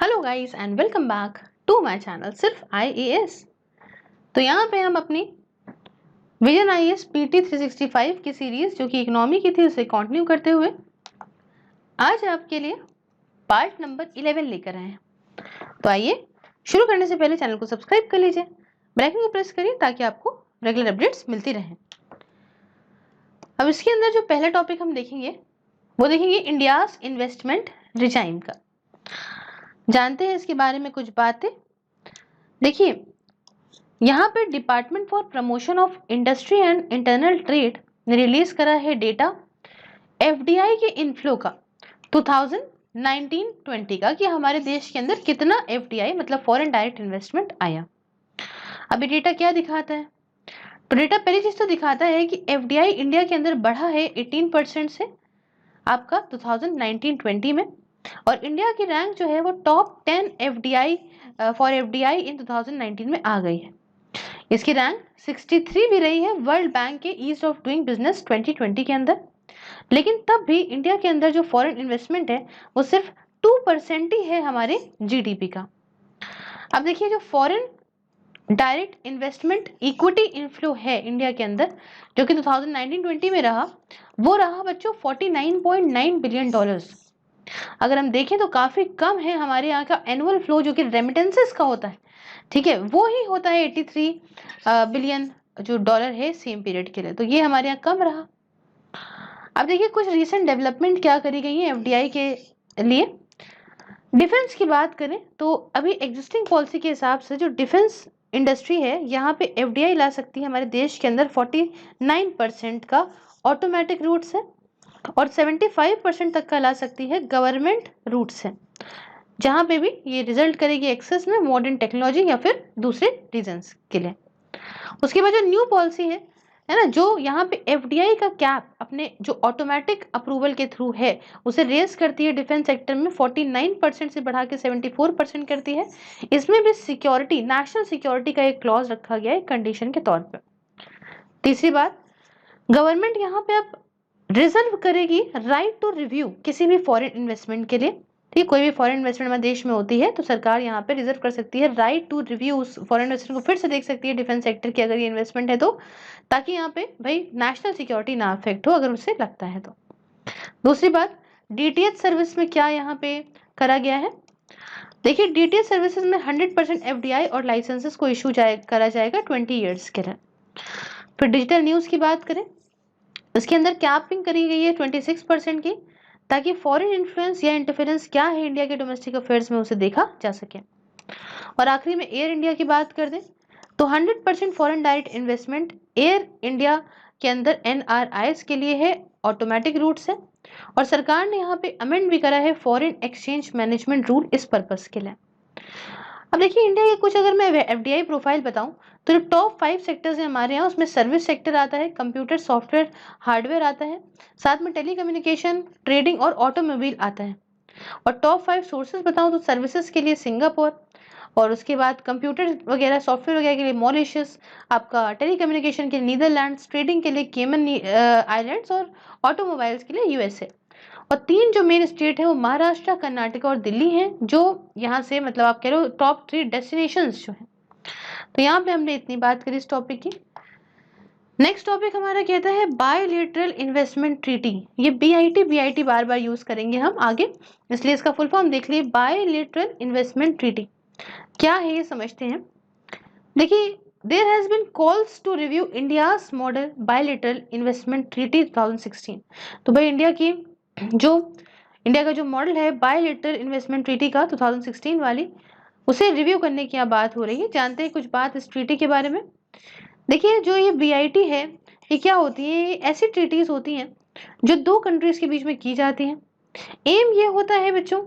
Hello guys and welcome back to my channel Sirf IAS। तो यहाँ पे हम अपनी विजन IAS PT 365 की सीरीज जो कि इकोनॉमी की थी उसे कंटिन्यू करते हुए आज आपके लिए पार्ट नंबर 11 लेकर आए हैं। तो आइए शुरू करने से पहले चैनल को सब्सक्राइब कर लीजिए, बेल आइकन को प्रेस करिए ताकि आपको रेगुलर अपडेट्स मिलती रहें। अब इसके अंदर जो पहला टॉपिक हम देखेंगे वो देखेंगे इंडियाज इन्वेस्टमेंट रिजाइम का। जानते हैं इसके बारे में कुछ बातें। देखिए, यहाँ पे department for promotion of industry and internal trade ने रिलीज करा है डेटा FDI के इनफ्लो का 2019-20 का कि हमारे देश के अंदर कितना FDI मतलब फॉरेन डायरेक्ट इन्वेस्टमेंट आया। अभी डेटा क्या दिखाता है? तो डेटा पहली चीज तो दिखाता है कि FDI इंडिया के अंदर बढ़ा है 18% से आपका 2019-20 में, और इंडिया की रैंक जो है वो टॉप 10 FDI फॉर FDI इन 2019 में आ गई है। इसकी रैंक 63 भी रही है वर्ल्ड बैंक के ईज ऑफ डूइंग बिजनेस 2020 के अंदर। लेकिन तब भी इंडिया के अंदर जो फॉरेन इन्वेस्टमेंट है वो सिर्फ 2% ही है हमारे GDP का। अब देखिए, जो foreign direct investment equity inflow है इंडिया के अंदर जो कि 2019-20 में रहा, वो रहा बच्चों $49.9 बिलियन। अगर हम देखें तो काफी कम है हमारे यहाँ का एनुअल फ्लो जो कि रेमिटेंसेस का होता है, ठीक है, वो ही होता है 83 बिलियन जो डॉलर है सेम पीरियड के लिए, तो ये हमारे यहाँ कम रहा। अब देखिए कुछ रीसेंट डेवलपमेंट क्या करी गई है FDI के लिए। डिफेंस की बात करें तो अभी एग्जिस्टिंग पॉलिसी के हिसाब से जो डिफेंस इंडस्ट्री है यहाँ पे FDI ला सकती है हमारे देश के अंदर 49% का ऑटोमेटिक रूट से, और 75% तक का ला सकती है गवर्नमेंट रूट से, जहां पे भी ये रिजल्ट करेगी एक्सेस में मॉडर्न टेक्नोलॉजी या फिर दूसरे रीजंस के लिए। उसके बाद जो न्यू पॉलिसी है ना, जो यहाँ पे FDI का कैप अपने जो ऑटोमेटिक अप्रूवल के थ्रू है उसे रेस करती है डिफेंस सेक्टर में 49% से बढ़ा के 74% करती है। इसमें भी सिक्योरिटी, नेशनल सिक्योरिटी का एक क्लॉज रखा गया है कंडीशन के तौर पर। तीसरी बात, गवर्नमेंट यहाँ पे अब रिजर्व करेगी राइट टू रिव्यू किसी भी फॉरेन इन्वेस्टमेंट के लिए। ठीक, कोई भी फॉरेन इन्वेस्टमेंट हमारे देश में होती है तो सरकार यहाँ पे रिजर्व कर सकती है राइट टू रिव्यू उस फॉरेन इन्वेस्टमेंट को, फिर से देख सकती है डिफेंस सेक्टर की अगर ये इन्वेस्टमेंट है तो, ताकि यहाँ पे भाई नेशनल सिक्योरिटी ना अफेक्ट हो अगर उसे लगता है तो। दूसरी बात, DTH सर्विस में क्या यहाँ पे करा गया है? देखिए, DTH सर्विसेज में 100% FDI और लाइसेंसेस को इशू करा जाएगा 20 ईयर्स के लिए। फिर डिजिटल न्यूज की बात करें, इसके अंदर कैपिंग करी गई है 26% की, ताकि फॉरेन इन्फ्लुएंस या इंटरफेरेंस क्या है इंडिया के डोमेस्टिक अफेयर्स में उसे देखा जा सके। और आखिरी में एयर इंडिया की बात कर दें तो 100% foreign direct investment air India के अंदर NRIs के लिए है ऑटोमेटिक रूट से, और सरकार ने यहाँ पे अमेंड भी करा है फॉरेन एक्सचेंज मैनेजमेंट रूल इस पर्पस के लिए। अब देखिए, इंडिया के कुछ अगर मैं FDI प्रोफाइल बताऊं तो जो टॉप 5 सेक्टर्स हैं हमारे यहाँ, उसमें सर्विस सेक्टर आता है, कंप्यूटर सॉफ्टवेयर हार्डवेयर आता है, साथ में टेलीकम्युनिकेशन, ट्रेडिंग और ऑटोमोबाइल आता है। और टॉप 5 सोर्सेज बताऊं तो सर्विसेज के लिए सिंगापुर, और उसके बाद कंप्यूटर वगैरह सॉफ्टवेयर वगैरह के लिए मॉरिशस, आपका टेलीकम्युनिकेशन के लिए नीदरलैंड्स, ट्रेडिंग के लिए केमन आइलैंड्स, और ऑटोमोबाइल्स के लिए USA। और 3 जो मेन स्टेट है वो महाराष्ट्र, कर्नाटक और दिल्ली हैं, जो यहाँ से मतलब आप कह रहे हो टॉप 3 डेस्टिनेशंस जो है। तो यहाँ पे हमने इतनी बात करी इस टॉपिक की। नेक्स्ट टॉपिक हमारा कहता है बायलैटरल इन्वेस्टमेंट ट्रीटी। ये BIT बार बार यूज करेंगे हम आगे, इसलिए इसका फुल फॉर्म देख लिए। बायलैटरल इन्वेस्टमेंट ट्रीटी क्या है ये समझते हैं। देखिए, there has been calls to review India's model bilateral investment treaty 2016। तो भाई इंडिया का जो मॉडल है बायलैटरल इन्वेस्टमेंट ट्रीटी का 2016 वाली, उसे रिव्यू करने की बात हो रही है। जानते हैं कुछ बात इस ट्रीटी के बारे में। देखिए, जो ये BIT है ये क्या होती है? ये ऐसी ट्रीटीज होती हैं जो 2 कंट्रीज के बीच में की जाती हैं। एम ये होता है बच्चों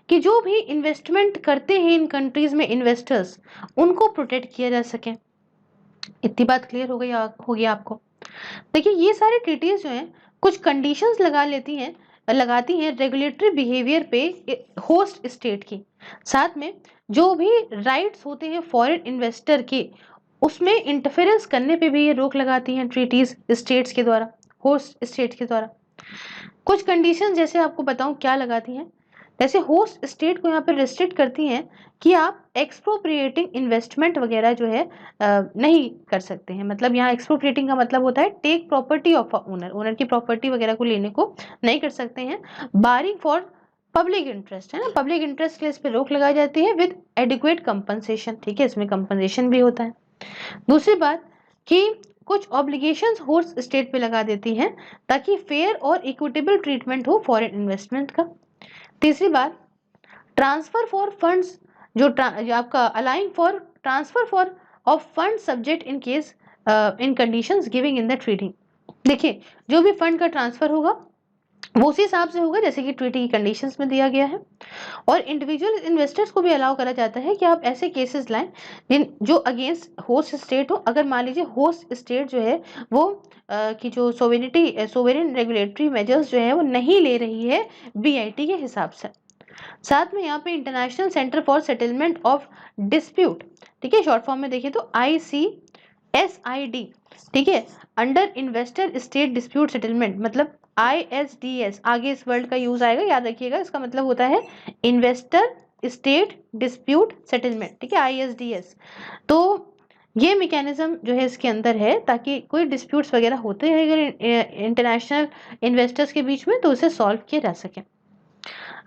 कि जो भी इन्वेस्टमेंट करते हैं इन कंट्रीज में इन्वेस्टर्स, उनको प्रोटेक्ट किया जा सके। इतनी बात क्लियर होगी आपको। देखिए, ये सारी ट्रीटीज जो हैं कुछ कंडीशंस लगाती हैं रेगुलेटरी बिहेवियर पे होस्ट स्टेट की, साथ में जो भी राइट्स होते हैं फॉरेन इन्वेस्टर के, उसमें इंटरफेरेंस करने पे भी ये रोक लगाती हैं ट्रीटीज स्टेट्स के द्वारा, होस्ट स्टेट के द्वारा। कुछ कंडीशन जैसे आपको बताऊं क्या लगाती हैं जैसे होस्ट स्टेट को यहाँ पे रिस्ट्रिक्ट करती हैं कि आप एक्सप्रोप्रिएटिंग इन्वेस्टमेंट वगैरह जो है नहीं कर सकते हैं। मतलब यहाँ एक्सप्रोप्रिएटिंग का मतलब होता है take property of owner, owner की प्रॉपर्टी वगैरह को लेने को नहीं कर सकते हैं। बारिंग फॉर पब्लिक इंटरेस्ट है ना, पब्लिक इंटरेस्ट के लिए इस पे रोक लगाई जाती है विद एडिक्वेट कंपनसेशन, ठीक है, इसमें कंपनसेशन भी होता है। दूसरी बात कि कुछ ऑब्लिगेशंस होस्ट स्टेट पे लगा देती हैं ताकि फेयर और इक्विटेबल ट्रीटमेंट हो फॉरेन इन्वेस्टमेंट का। तीसरी बात, ट्रांसफर फॉर फंड्स, जो आपका allowing for transfer for of fund subject in case in conditions giving in the treaty. देखिए, जो भी फंड का ट्रांसफर होगा वो उसी हिसाब से होगा जैसे कि ट्रीटी की कंडीशंस में दिया गया है। और इंडिविजुअल इन्वेस्टर्स को भी अलाउ करा जाता है कि आप ऐसे केसेस लाएं जो अगेंस्ट होस्ट स्टेट हो। अगर मान लीजिए होस्ट स्टेट जो है वो की जो सोवेरेन रेगुलेटरी मेजर्स जो है वो नहीं ले रही है बीआईटी के हिसाब से। साथ में यहाँ पे international centre for settlement of dispute, ठीक है, शॉर्ट फॉर्म में देखिए तो ICSID, ठीक है, under investor state dispute settlement, मतलब ISDS, आगे इस वर्ड का यूज आएगा, याद रखिएगा, इसका मतलब होता है इन्वेस्टर स्टेट डिस्प्यूट सेटलमेंट, ठीक है, ISDS। तो ये मैकेनिज्म जो है इसके अंदर है ताकि कोई डिस्प्यूट्स वगैरह होते हैं अगर इंटरनेशनल इन्वेस्टर्स के बीच में तो उसे सॉल्व किया जा सके।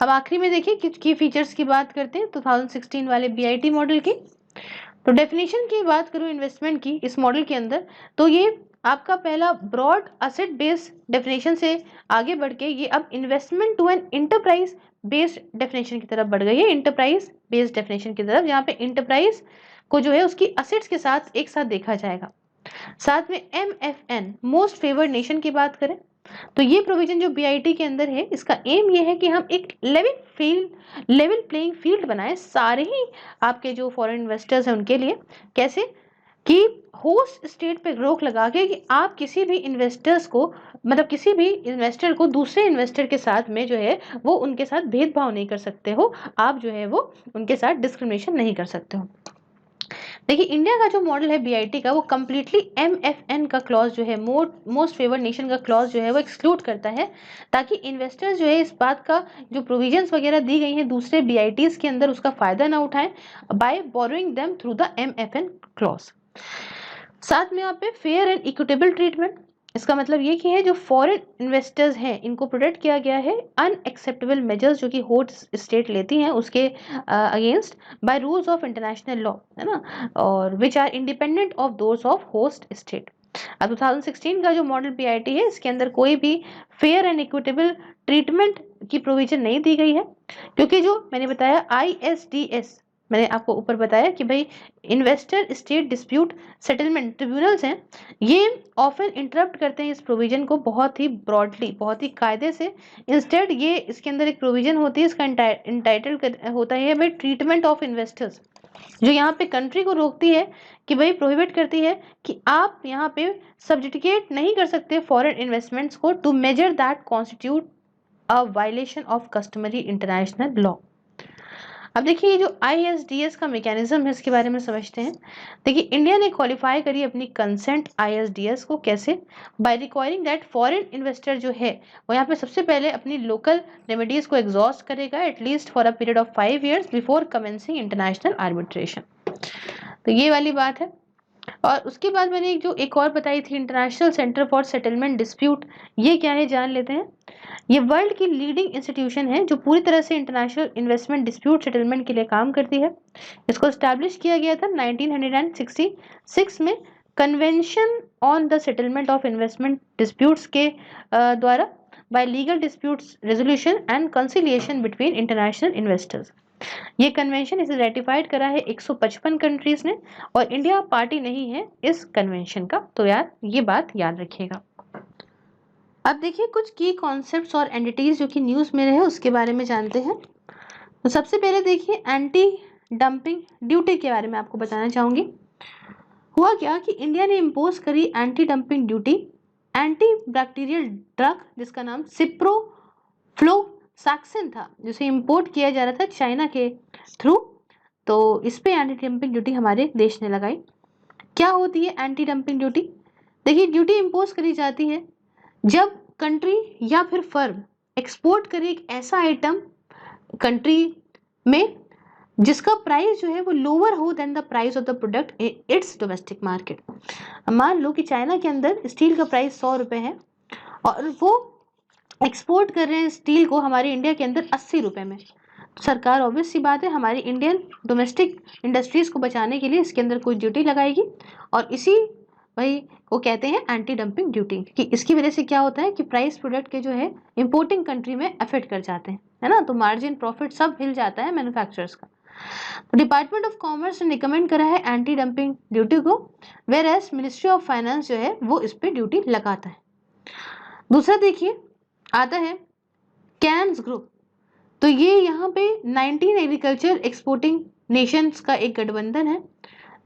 अब आखिरी में देखिए कुछ की फीचर्स की बात करते हैं 2016 वाले बीआईटी मॉडल की। तो डेफिनेशन की बात करूं इन्वेस्टमेंट की इस मॉडल के अंदर, तो ये आपका पहला ब्रॉड असेट बेस्ड डेफिनेशन से आगे बढ़ के ये अब investment to an enterprise based definition की तरफ बढ़ गई है, इंटरप्राइज बेस्ड डेफिनेशन की तरफ, जहाँ पे इंटरप्राइज को जो है उसकी असेट्स के साथ एक साथ देखा जाएगा। साथ में MFN मोस्ट फेवर्ड नेशन की बात करें तो ये प्रोविजन जो बीआईटी के अंदर है इसका एम ये है कि हम एक लेवल प्लेइंग फील्ड बनाएं सारे ही आपके जो फॉरेन इन्वेस्टर्स हैं उनके लिए। कैसे कि होस्ट स्टेट पे रोक लगा के कि आप किसी भी इन्वेस्टर्स को, मतलब किसी भी इन्वेस्टर को दूसरे इन्वेस्टर के साथ में जो है वो उनके साथ भेदभाव नहीं कर सकते हो, आप जो है वो उनके साथ डिस्क्रिमिनेशन नहीं कर सकते हो। देखिए इंडिया का जो मॉडल है बीआईटी का वो कम्प्लीटली MFN का क्लॉज जो है मोस्ट फेवर्ड नेशन का क्लॉज जो है वो एक्सक्लूड करता है ताकि इन्वेस्टर्स जो है इस बात का जो प्रोविजंस वगैरह दी गई हैं दूसरे बीआईटीज के अंदर उसका फायदा ना उठाएं by borrowing them through the MFN clause. साथ में यहाँ पे फेयर एंड इक्विटेबल ट्रीटमेंट, इसका मतलब ये कि है जो फॉरेन इन्वेस्टर्स हैं इनको प्रोटेक्ट किया गया है अनएक्सेप्टेबल मेजर्स जो कि होस्ट स्टेट लेती हैं उसके against by rules of international law, है ना, और which are independent of those of host state. अब 2016 का जो मॉडल बीआईटी है इसके अंदर कोई भी फेयर एंड इक्विटेबल ट्रीटमेंट की प्रोविजन नहीं दी गई है क्योंकि जो मैंने बताया ISDS, मैंने आपको ऊपर बताया कि भाई investor state dispute settlement tribunals हैं, ये ऑफन इंटरप्ट करते हैं इस प्रोविजन को बहुत ही ब्रॉडली, बहुत ही कायदे से। इंस्टेड ये इसके अंदर एक प्रोविजन होती है इसका इंटाइटल होता है भाई ट्रीटमेंट ऑफ इन्वेस्टर्स, जो यहाँ पे कंट्री को रोकती है कि भाई प्रोहिबिट करती है कि आप यहाँ पे सब्जुडिकेट नहीं कर सकते फॉरेन इन्वेस्टमेंट्स को to measure that constitute a violation of customary international law. अब देखिए ये जो ISDS का मैकेनिज्म है इसके बारे में समझते हैं। देखिए इंडिया ने क्वालिफाई करी अपनी कंसेंट ISDS को, कैसे, by requiring that foreign investor जो है वो यहाँ पे सबसे पहले अपनी लोकल रेमेडीज को एग्जॉस्ट करेगा at least for a period of 5 years before commencing international arbitration. तो ये वाली बात है। और उसके बाद मैंने जो एक और बताई थी international centre for settlement dispute, ये क्या है जान लेते हैं। ये वर्ल्ड की लीडिंग इंस्टीट्यूशन है जो पूरी तरह से इंटरनेशनल इन्वेस्टमेंट डिस्प्यूट सेटलमेंट के लिए काम करती है। इसको एस्टैब्लिश किया गया था 1966 में convention on the settlement of investment disputes के द्वारा bye legal disputes resolution and conciliation between international investors. ये कन्वेंशन इसे रेटिफाइड करा है 155 कंट्रीज ने और इंडिया पार्टी नहीं है इस कन्वेंशन का, तो यार ये बात याद रखिएगा। अब देखिए कुछ की कॉन्सेप्ट्स और एंटिटीज जो कि न्यूज़ में रहे उसके बारे में जानते हैं। तो सबसे पहले देखिए एंटी डंपिंग ड्यूटी के बारे में आपको बताना चाहूँगी। हुआ क्या कि इंडिया ने इम्पोज करी anti dumping duty anti bacterial drug जिसका नाम सिप्रोफ्लोक्सासिन था, जिसे इंपोर्ट किया जा रहा था चाइना के थ्रू। तो इस पे एंटी डंपिंग ड्यूटी हमारे देश ने लगाई। क्या होती है एंटी डंपिंग ड्यूटी? देखिए ड्यूटी इम्पोज करी जाती है जब कंट्री या फिर फर्म एक्सपोर्ट करे एक ऐसा आइटम कंट्री में जिसका प्राइस जो है वो लोअर हो then the price of the product in its domestic market. मान लो कि चाइना के अंदर स्टील का प्राइस 100 रुपये है और वो एक्सपोर्ट कर रहे हैं स्टील को हमारे इंडिया के अंदर 80 रुपये में। सरकार ऑब्वियस सी बात है हमारी इंडियन डोमेस्टिक इंडस्ट्रीज को बचाने के लिए इसके अंदर कोई ड्यूटी लगाएगी और इसी भाई को कहते हैं एंटी डंपिंग ड्यूटी, कि इसकी वजह से क्या होता है कि प्राइस प्रोडक्ट के जो है इंपोर्टिंग कंट्री में अफेक्ट कर जाते हैं, है ना, तो मार्जिन प्रॉफिट सब हिल जाता है मैन्युफैक्चरर्स का। डिपार्टमेंट ऑफ कॉमर्स ने रिकमेंड करा है एंटी डंपिंग ड्यूटी को, whereas ministry of finance जो है वो इस पे ड्यूटी लगाता है। दूसरा देखिए आता है कैन्स ग्रुप, तो ये यहाँ पे 19 एग्रीकल्चर एक्सपोर्टिंग नेशंस का एक गठबंधन है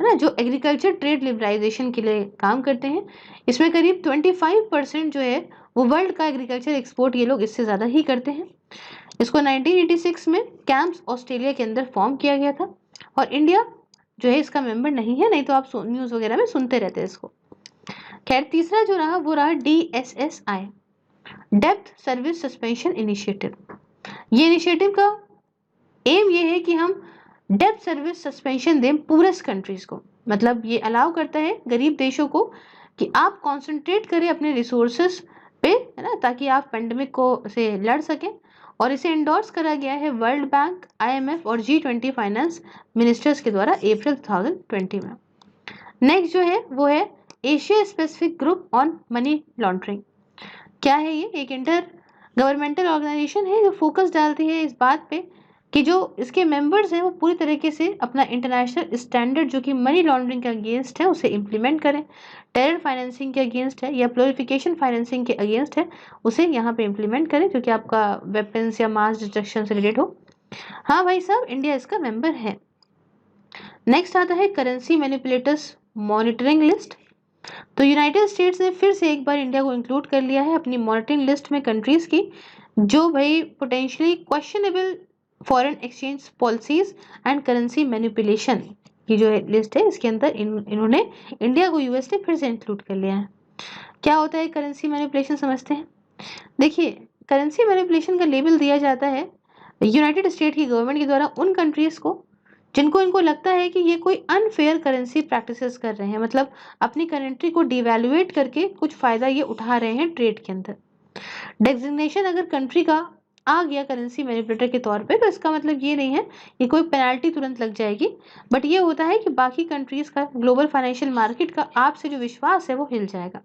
ना, जो एग्रीकल्चर ट्रेड लिबरलाइजेशन के लिए काम करते हैं। इसमें करीब 25% जो है वो वर्ल्ड का एग्रीकल्चर एक्सपोर्ट ये लोग इससे ज़्यादा ही करते हैं। इसको 1986 में कैंप्स ऑस्ट्रेलिया के अंदर फॉर्म किया गया था और इंडिया जो है इसका मेंबर नहीं है, नहीं तो आप न्यूज़ वगैरह में सुनते रहते हैं इसको। खैर तीसरा जो रहा वो रहा DSSI, depth service suspension initiative. ये इनिशिएटिव का एम ये है कि हम डेप्थ सर्विस सस्पेंशन दें पूरस कंट्रीज को, मतलब ये अलाउ करता है गरीब देशों को कि आप कॉन्सेंट्रेट करें अपने रिसोर्सेस पे, है ना, ताकि आप पेंडेमिक को से लड़ सकें। और इसे इंडोर्स करा गया है वर्ल्ड बैंक, IMF और G20 फाइनेंस मिनिस्टर्स के द्वारा अप्रैल 2020 में। नेक्स्ट जो है वो है Asia specific group on money laundering. क्या है ये? एक इंटर गवर्नमेंटल ऑर्गेनाइजेशन है जो फोकस डालती है इस बात पे कि जो इसके मेंबर्स हैं वो पूरी तरीके से अपना इंटरनेशनल स्टैंडर्ड जो कि मनी लॉन्ड्रिंग के अगेंस्ट है उसे इम्प्लीमेंट करें, टेरर फाइनेंसिंग के अगेंस्ट है या प्लोरिफिकेशन फाइनेंसिंग के अगेंस्ट है उसे यहाँ पे इम्प्लीमेंट करें, क्योंकि आपका वेपन्स या मास डिस्ट्रक्शन से रिलेटेड हो। हाँ भाई साहब, इंडिया इसका मेंबर है। नेक्स्ट आता है करेंसी मैनिपुलेटर्स मॉनिटरिंग लिस्ट। तो यूनाइटेड स्टेट्स ने फिर से एक बार इंडिया को इंक्लूड कर लिया है अपनी मॉनिटरिंग लिस्ट में कंट्रीज की जो भाई potentially questionable foreign exchange policies and currency manipulation की जो लिस्ट है इसके अंदर इन्होंने इंडिया को यूएस ने फिर से इंक्लूड कर लिया है। क्या होता है करेंसी मैनिपुलेशन, समझते हैं। देखिए करेंसी मैनिपुलेशन का लेबल दिया जाता है यूनाइटेड स्टेट की गवर्नमेंट के द्वारा उन कंट्रीज को जिनको इनको लगता है कि ये कोई अनफेयर करेंसी प्रैक्टिसेस कर रहे हैं, मतलब अपनी करेंसी को डिवैल्यूएट करके कुछ फायदा ये उठा रहे हैं ट्रेड के अंदर। डेजिग्नेशन अगर कंट्री का आ गया करेंसी मैनिपुलेटर के तौर पे तो इसका मतलब ये नहीं है कि कोई पेनल्टी तुरंत लग जाएगी, बट ये होता है कि बाकी कंट्रीज का ग्लोबल फाइनेंशियल मार्केट का आपसे जो विश्वास है वो हिल जाएगा।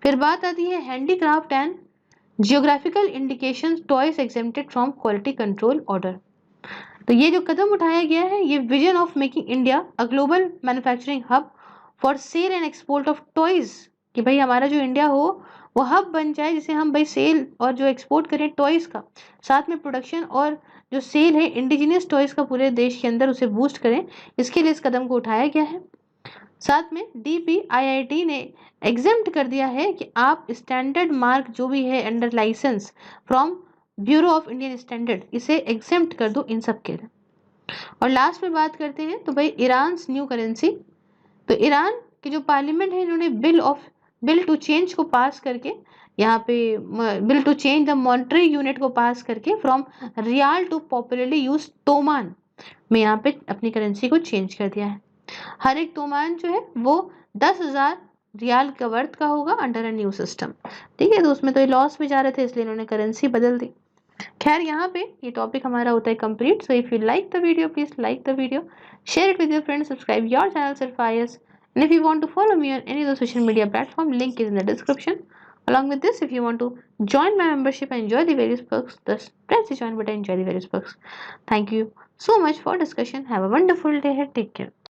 फिर बात आती है handicraft and geographical indication toys exempted from quality control order. तो ये जो कदम उठाया गया है ये vision of making India a global manufacturing hub for sale and export of toys, कि भाई हमारा जो इंडिया हो वो हब बन जाए जिसे हम भाई सेल और जो एक्सपोर्ट करें टॉयज का, साथ में प्रोडक्शन और जो सेल है इंडिजिनियस टॉयज का पूरे देश के अंदर उसे बूस्ट करें, इसके लिए इस कदम को उठाया गया है। साथ में DPIIT ने एग्जेम्प्ट कर दिया है कि आप स्टैंडर्ड मार्क जो भी है under licence from bureau of Indian standard इसे एग्जेम्प्ट कर दो इन सब के लिए। और लास्ट में बात करते हैं तो भाई ईरान न्यू करेंसी। तो ईरान की जो पार्लियामेंट है इन्होंने बिल टू चेंज को पास करके यहाँ पे bill to change the monetary unit को पास करके from rial to popularly use toman में यहाँ पे अपनी करेंसी को चेंज कर दिया है। हर एक तोमान जो है वो 10,000 रियाल का वर्थ का होगा अंडर अ न्यू सिस्टम, ठीक है। तो उसमें तो ये लॉस में जा रहे थे इसलिए इन्होंने करेंसी बदल दी। खैर यहाँ पे ये टॉपिक हमारा होता है complete. So if you like the video please like the video, share it with your friends, subscribe your channel Surfayas, and if you want to follow me on any of the social media platform, link is in the description. Along with this, if you want to join my membership and enjoy the various perks, just press the join button and enjoy the various perks. Thank you so much for discussion. Have a wonderful day ahead. Take care.